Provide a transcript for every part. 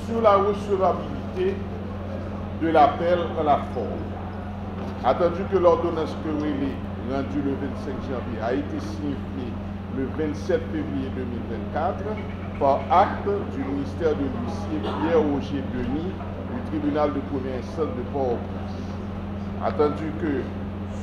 sur la recevabilité de l'appel à la forme. Attendu que l'ordonnance querellée rendue le 25 janvier a été signifiée le 27 février 2024 par acte du ministère de l'huissier Pierre-Roger Denis du tribunal de première instance de Port-au-Prince. Attendu que,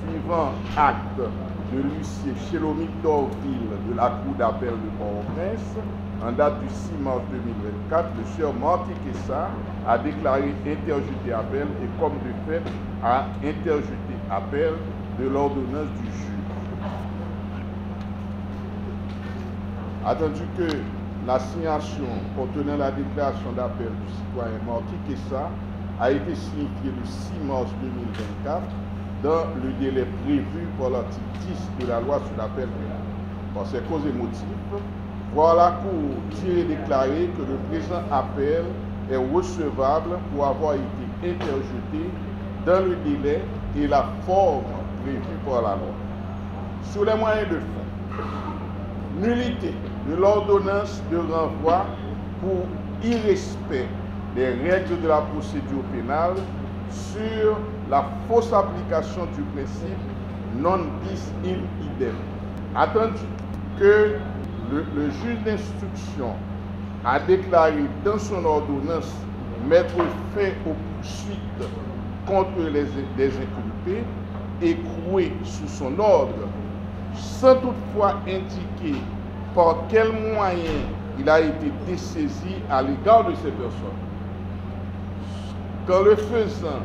suivant acte de l'huissier Chélomie Dorville de la Cour d'appel de Port-au-Prince, en date du 6 mars 2024, le sieur Marty Kessa a déclaré interjeter appel et, comme de fait, a interjeté appel de l'ordonnance du juge. Attendu que l'assignation contenant la déclaration d'appel du citoyen Marty Kessa a été signifiée le 6 mars 2024 dans le délai prévu par l'article 10 de la loi sur l'appel pénal. Par ces causes et motifs, voir la Cour dire et déclarer que le présent appel est recevable pour avoir été interjeté dans le délai et la forme prévue par la loi. Sur les moyens de fond, nullité de l'ordonnance de renvoi pour irrespect des règles de la procédure pénale sur la fausse application du principe non bis in idem. Attendu que le juge d'instruction a déclaré dans son ordonnance mettre fin aux poursuites contre des inculpés écroués sous son ordre, sans toutefois indiquer par quel moyen il a été dessaisi à l'égard de ces personnes. Qu'en le faisant,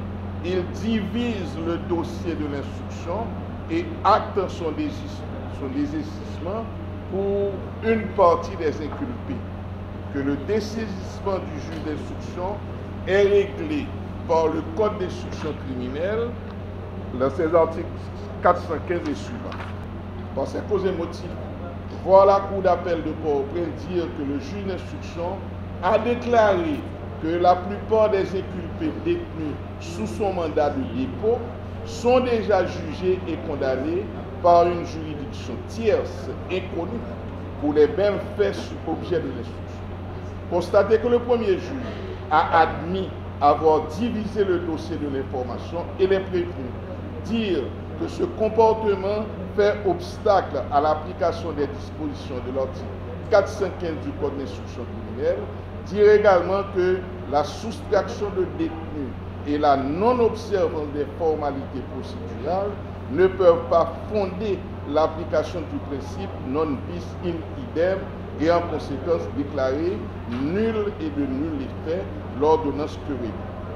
il divise le dossier de l'instruction et acte son désistement pour une partie des inculpés, que le dessaisissement du juge d'instruction est réglé par le Code d'instruction criminelle dans ses articles 415 et suivants. Par ces causes et motifs, voir la Cour d'appel de Port-au-Prince dire que le juge d'instruction a déclaré que la plupart des inculpés détenus sous son mandat de dépôt sont déjà jugés et condamnés par une juridiction tierce inconnue pour les mêmes faits objet de l'instruction. Constatez que le premier juge a admis avoir divisé le dossier de l'information et les prévenus dire que ce comportement fait obstacle à l'application des dispositions de l'article 415 du Code d'instruction criminelle, dire également que la soustraction de détenus et la non-observance des formalités procédurales ne peuvent pas fonder l'application du principe non bis in idem et en conséquence déclarer nul et de nul effet l'ordonnance querellée.